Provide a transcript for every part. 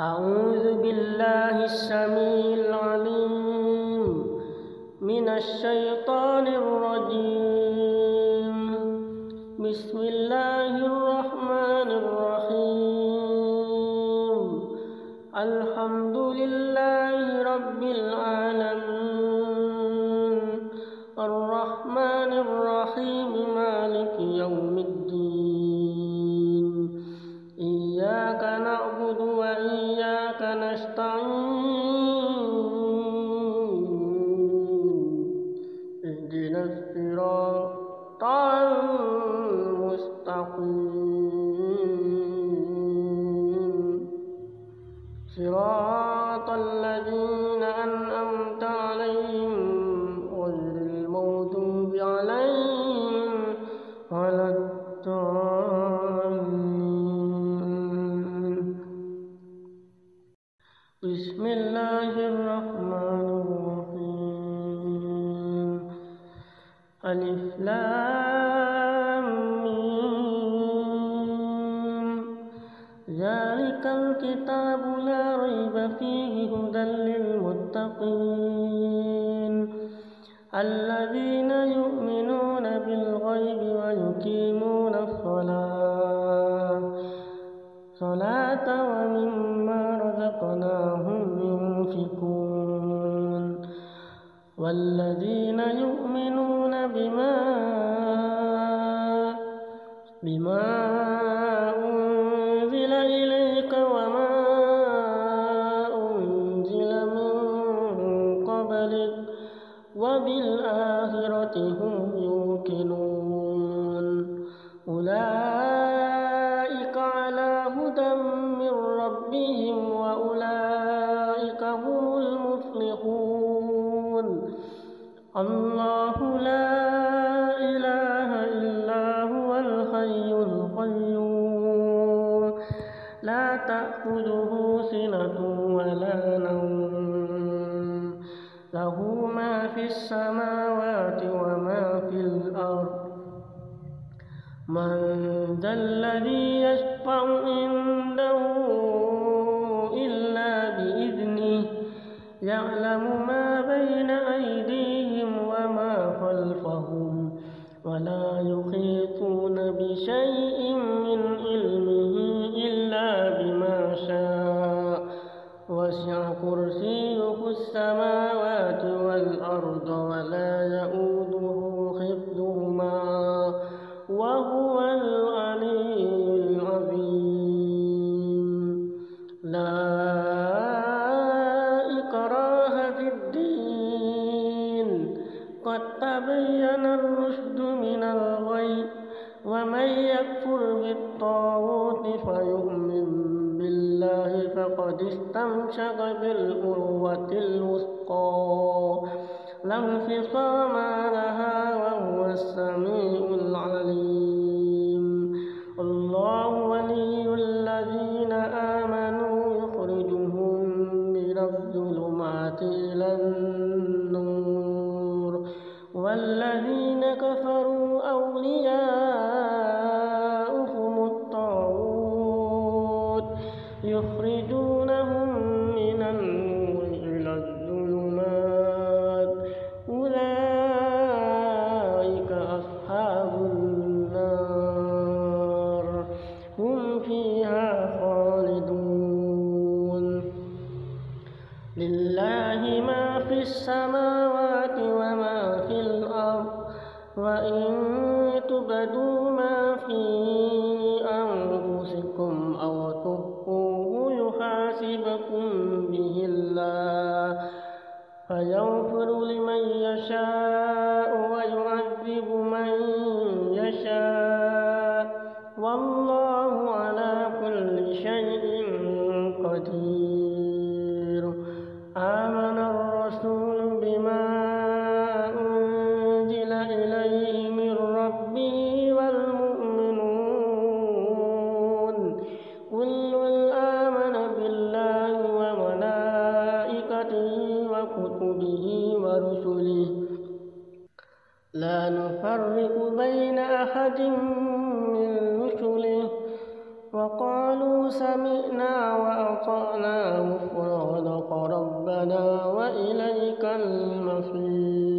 أعوذ بالله السميع العليم من الشيطان الرجيم. بسم الله الرحمن الرحيم. الحمد لله رب العالمين الرحمن الرحيم مالك يوم الدين. إياك نعبد وإياك نستعين. اهدنا الصراط المستقيم صراط الذين أنعمت عليهم غير المغضوب عليهم ولا الضالين. بسم الله الرحمن الرحيم. ألف لام ميم. ذلك الكتاب لا ريب فيه هدى للمتقين الذين يؤمنون بالغيب ويقيمون الصلاة ومما رزقناهم ينفقون والذين يؤمنون بما أنزل إليك وما أنزل من قبلك وبالآخرة هم يوقنون. أولئك على هدى من ربهم وأولئك هم المفلحون. الله لا إله إلا هو الحي القيوم لا تأخذه سنة ولا نوم له ما في السماوات وما في الأرض. من ذا الذي يشفع عنده إلا بإذنه يعلم ما بين أيديهم وما خلفهم ولا يحيطون بشيء من علمه إلا بما شاء. وسع كرسيه السماوات والأرض ولا يؤوده حفظهما وهو العلي العظيم. لا إكراه في الدين قد تبين الرشد من الغي. ومن يكفر بالطاغوت فيؤمن بالله فقد استمسك بالعروة الوثقى لا انفصام لها وهو السميع العليم. الله ولي الذين آمنوا يخرجهم من الظلمات إلى النور والذين كفروا أولياؤهم الطاغوت يخرجونهم من النور إلى الظلمات. أولئك أصحاب النار هم فيها خالدون. لله ما في السماوات وما في الأرض وإن تبدوا ما في أنفسكم أو تخفوه يحاسبكم به الله فيغفر لمن يشاء ويعذب من يشاء والله على كل شيء قدير. آمن الرسول بما أنزل إليه من ربه والمؤمنون كل آمن بالله وملائكته وكتبه ورسله لا نفرق بين أحد من رسله وقالوا سمعنا وأطعنا غفرانك ربنا وإليك المصير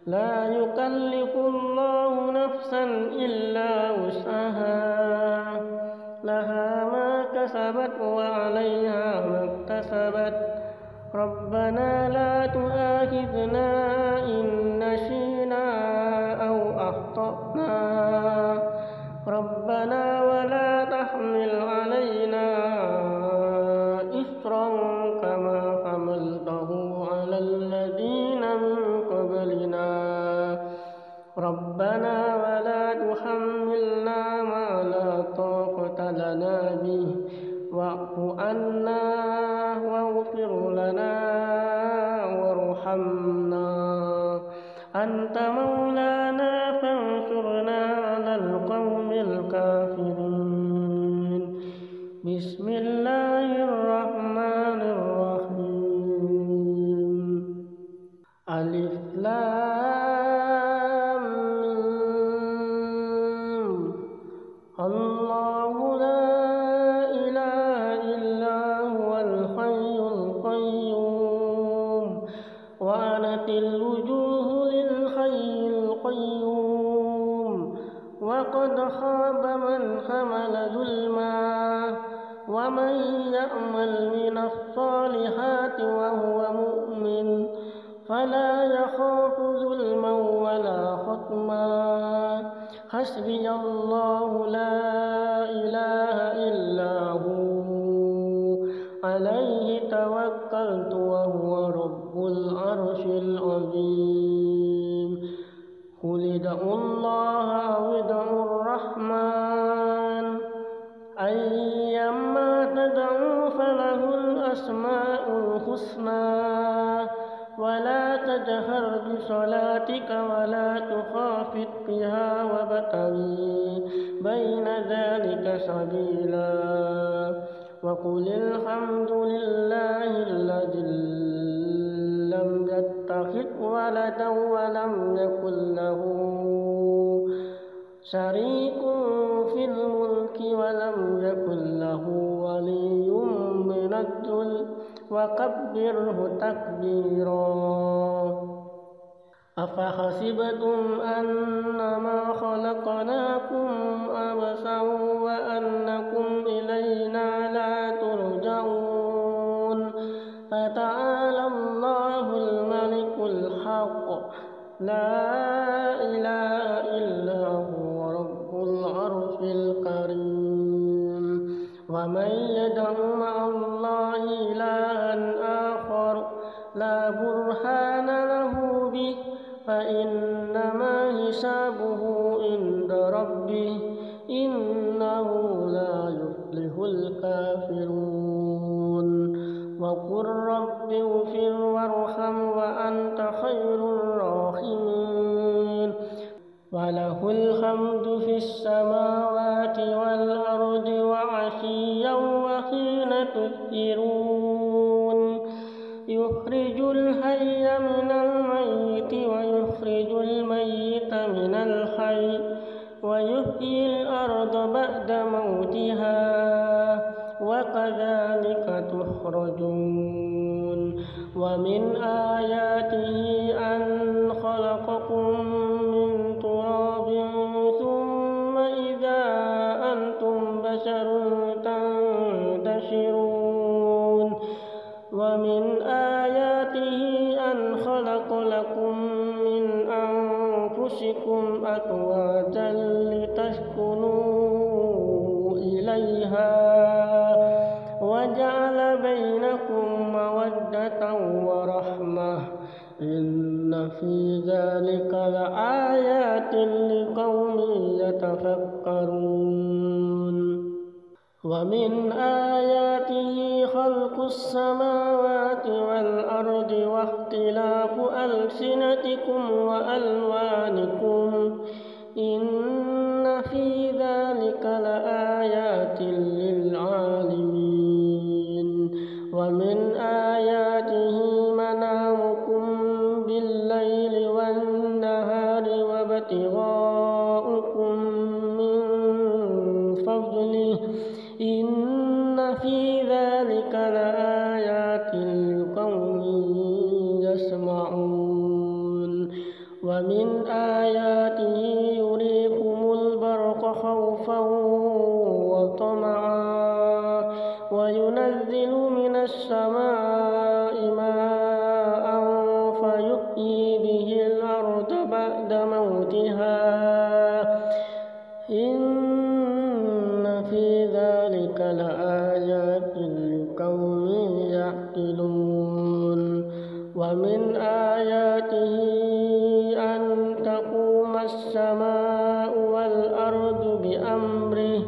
لا يكلف الله نفسا إلا وسعها لها ما كسبت وعليها ما اكتسبت ربنا لا تؤاخذنا إن نسينا أو أخطأنا ربنا ولا تحمل علينا إصرا كما حملته على الذين من قبلنا ربنا ولا تحملنا ما لا طاقة لنا به واعف عنا واغفر لنا وارحمنا أنت مولانا فانصرنا على القوم الكافرين بسم الله الرحمن الرحيم ألف لام ميم الله لا إله إلا هو الحي القيوم وعنت الوجوه للحي القيوم وقد خاب من حمل ظلما ومن يعمل من الصالحات وهو مؤمن فلا يخاف ظلما ولا خصما حسبي الله لا إله إلا هو عليه توكلت وهو رب العرش العظيم قل ادعوا الله أو ادعوا الرحمن أيما تدعوا فله الأسماء الحسنى ولا تجهر بصلاتك ولا تخافت بها وابتغي بين ذلك سبيلا وقل الحمد لله الذي لم يتخذ ولدا ولم يكن له شريك في الملك ولم يكن له ولي من الذل وكبره تكبيرا أفحسبتم أنما خلقناكم عبثا وأنكم إلينا لا ترجعون فتعالى الله الملك الحق لا إله إلا هو رب العرش الكريم ومن يدع مع الله إلها آخر لا برهان له به فإنما حسابه عند ربه إنه لا يفلح الكافرون وقل رب اغفر وارحم وأنت خير الراحمين وله الحمد في السماوات والأرض وعشيا وحين تظهرون يخرج الحي من الميت ويخرج الميت من الحي ويحيي الأرض بعد موتها وكذلك تخرجون ومن آياته أن خلقكم من تراب ثم إذا أنتم بشر تنتشرون ومن آياته أن خلق لكم من أنفسكم أزواجا لتسكنوا إليها وجعل بينكم مودة ورحمة إن في ذلك لآيات لقوم يتفكرون ومن آياته خلق السماوات والأرض واختلاف ألسنتكم وألوانكم إن في ذلك لآيات للعالمين ومن آياته منامكم بالليل والنهار وابتغاؤكم من فضله إن في ذلك لآيات لقوم يسمعون ومن آياته يريكم البرق خوفا وطمعا وينزل من السماء ماء فيحيي به الأرض بعد موتها إن في ذلك لآيات لقوم يعقلون ومن آياته أن تقوم السماء والأرض بأمره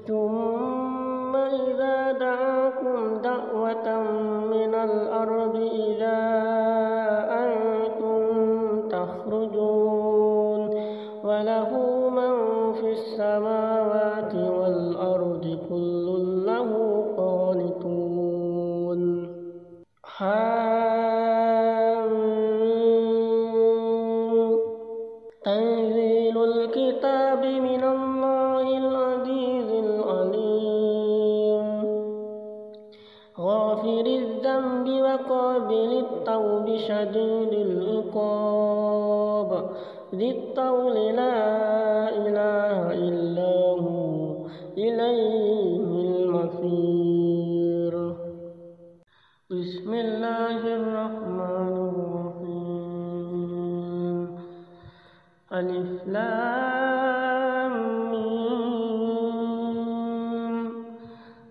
ثم إذا دعاكم دعوة من الأرض إذا أنتم تخرجون وله من في السماوات والأرض كل له قانتون تنزيل الكتاب من الله العزيز العليم غافر الذنب وقابل التوب شديد العقاب ذي الطول لا إله إلا هو إليه المصير بسم الله الرحمن الرحيم ألف لام ميم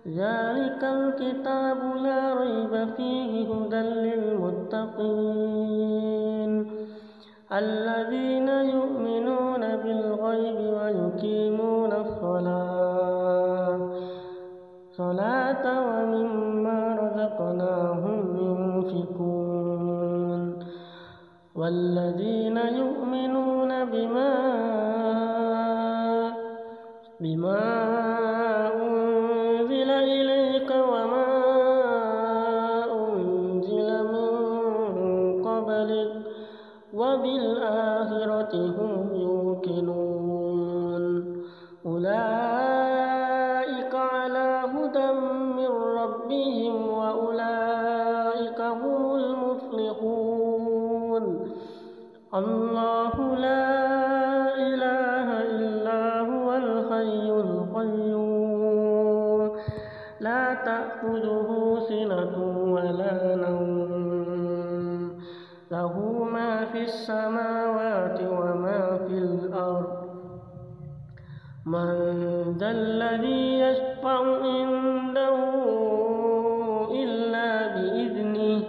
ذلك الكتاب لا ريب فيه هدى للمتقين الذين يؤمنون بالغيب ويقيمون الصلاة ومما رزقناهم ينفقون والذين يؤمنون بما أنزل إليك وما أنزل من قبلك وبالآخرة هم يوقنون أولئك على هدى من ربهم وأولئك هم المفلحون الله لا إله إلا هو الحي القيوم لا تأخذه سنة ولا نوم له ما في السماوات وما في الأرض من ذا الذي يشفع عنده إلا بإذنه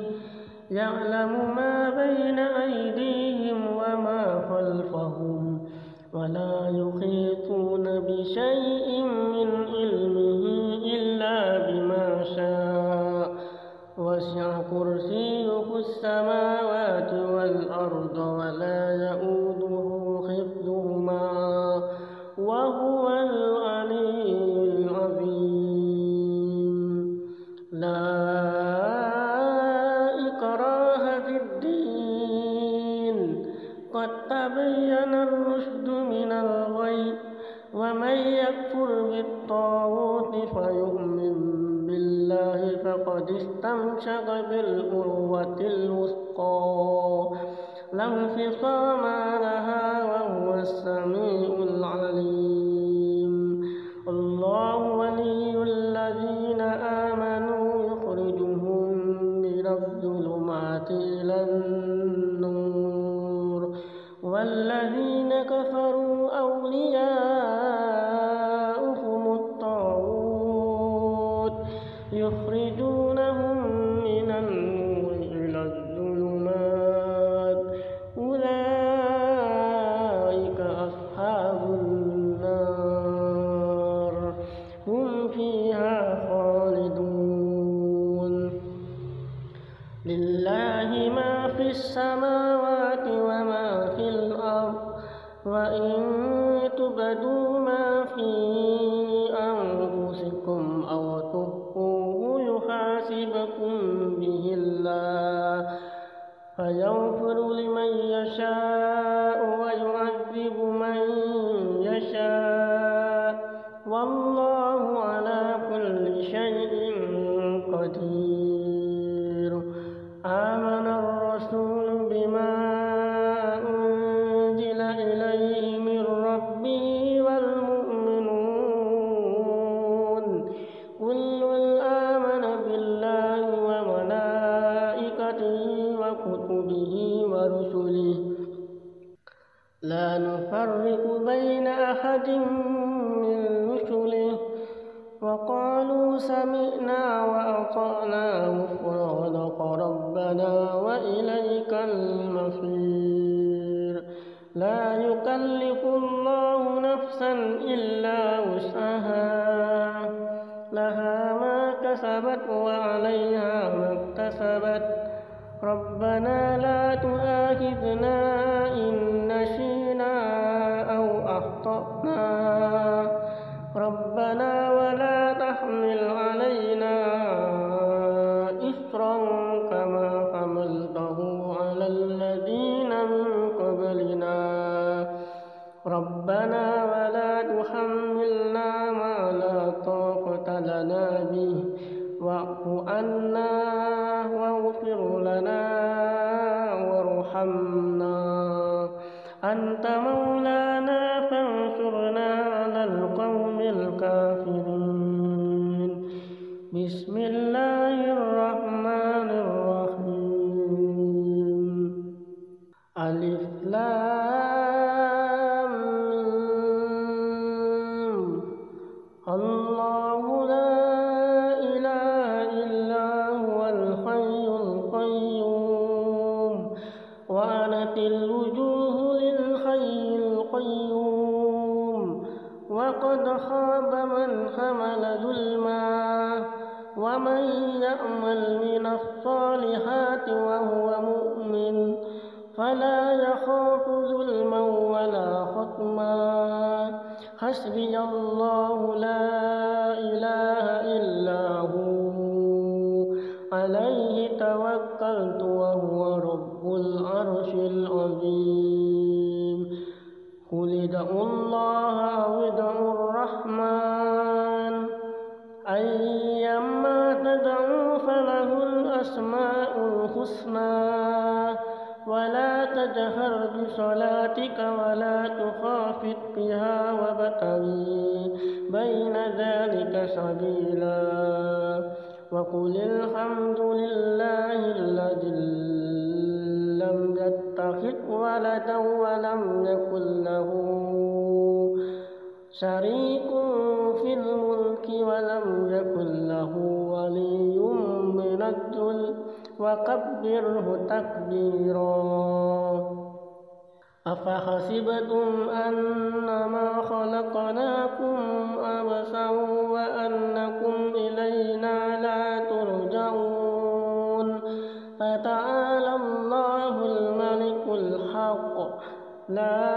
يعلم ما بين أيديهم وما خلفهم ولا يحيطون بشيء من علمه إلا بما شاء وسع كرسيه السماوات والأرض ولا يؤوده حفظهما وهو العلي العظيم لا إكراه في الدين قد تبين الرشد من الغي ومن يكفر بالطاغوت فيؤمن بالله فقد استمسك بالعروة الوثقى لا انفصام لها وهو السميع العليم الله ولي الذين آمنوا يخرجهم من الظلمات إلى النور والذين كفروا أولياؤهم الطاغوت يخرجونهم من النور إلى الظلمات أولئك أصحاب النار هم فيها خالدون لله ما في السماوات وما في الأرض وإن تبدوا ما في أنفسكم أو تخفوه يحاسبكم به الله فيغفر لمن يشاء ويعذب من يشاء والله نفرق بين أحد من رسله وقالوا سمعنا وأطعنا غفرانك ربنا وإليك المصير لا يكلف الله نفسا إلا وسعها لها ما كسبت وعليها ما اكتسبت ربنا لا تؤاخذنا إن نسينا أو أخطأنا ربنا ولا تحمل علينا إصرا كما حملته على الذين من قبلنا ربنا ولا تحملنا ما لا طاقة لنا به واعف عنا واغفر لنا وارحمنا أنت مولانا فانصرنا على القوم الكافرين بسم الله الرحمن الرحيم ألف لام ميم الله لا إله إلا هو الحي القيوم وعنت الوجوه للحي القيوم وقد خاب من حمل ظلما ومن يعمل من الصالحات وهو مؤمن فلا يخاف ظلما ولا خصما حسبي الله لا إله إلا هو عليه توكلت وهو رب العرش العظيم قل ادعوا الله أو ادعوا الرحمن أيما تدعوا فله الأسماء الحسنى ولا تجهر بصلاتك ولا تخافت بها وابتغي بين ذلك سبيلا وقل الحمد لله الذي لم يتخذ ولدا ولم يكن له شريك في الملك ولم يكن له ولي من الذل وكبره تكبيرا أفحسبتم أنما خلقناكم عبثا وأنكم إلينا لا ترجعون فتعالى الله الملك الحق لا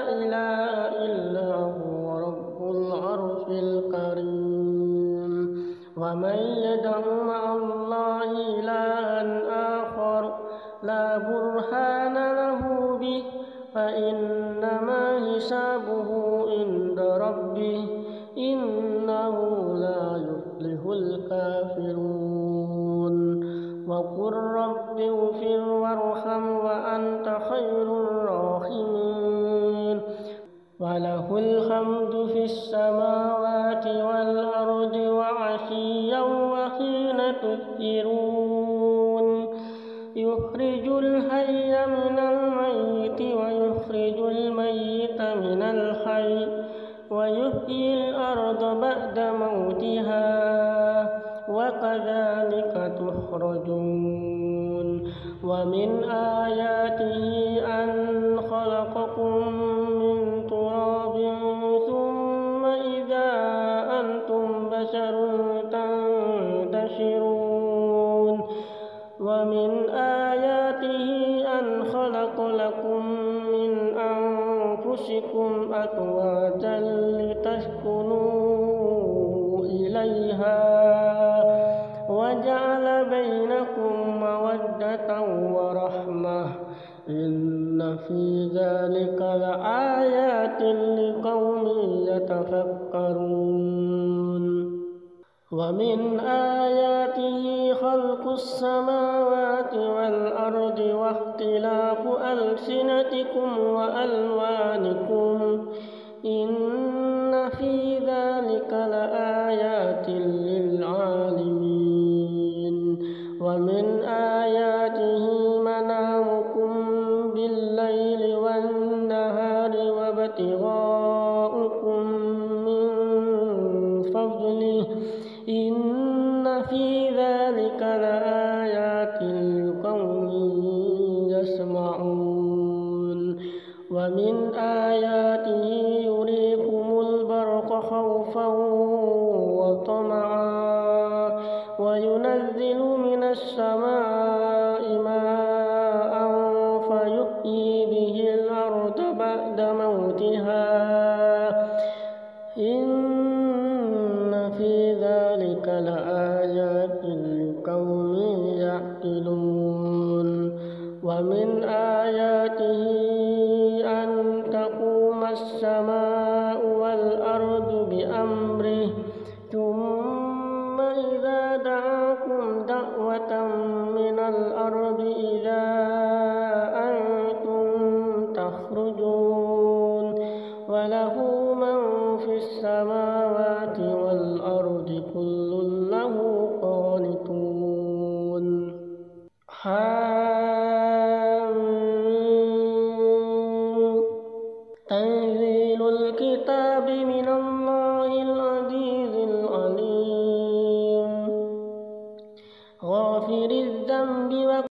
إله إلا هو رب العرش الكريم ومن يدع مع الله إلها آخر لا برهان له به فإنما حسابه عند ربه إنه لا يفلح الكافرون وقل رب اغفر وارحم وأنت خير الراحمين وله الحمد في السماوات والأرض وعشيا وحين تظهرون يخرج الحي من الميت ويخرج الميت من الحي ويحيي الأرض بعد موتها وكذلك تخرجون ومن آياته أن خلقكم من تراب ثم إذا أنتم بشر تنتشرون ومن آياته أن خلق لكم من أنفسكم أزواجا لتسكنوا إليها وجعل بينكم مودة ورحمة إن في ذلك لآيات لقوم يتفكرون ومن آياته خلق السماوات والأرض واختلاف ألسنتكم وألوانكم إن في ذلك لآيات للعالمين ومن آياته منامكم بالليل والنهار وابتغاؤكم من فضله إن في ذلك لآيات لقوم يسمعون ومن آياته يريكم البرق خوفا وطمعا وينزل من السماء ماء فيحيي به الأرض بعد موتها إن في ذلك لآيات لقوم يعقلون ومن آياته أن تقوم السماء والأرض بأمره ثم إذا دعاكم دعوة من الأرض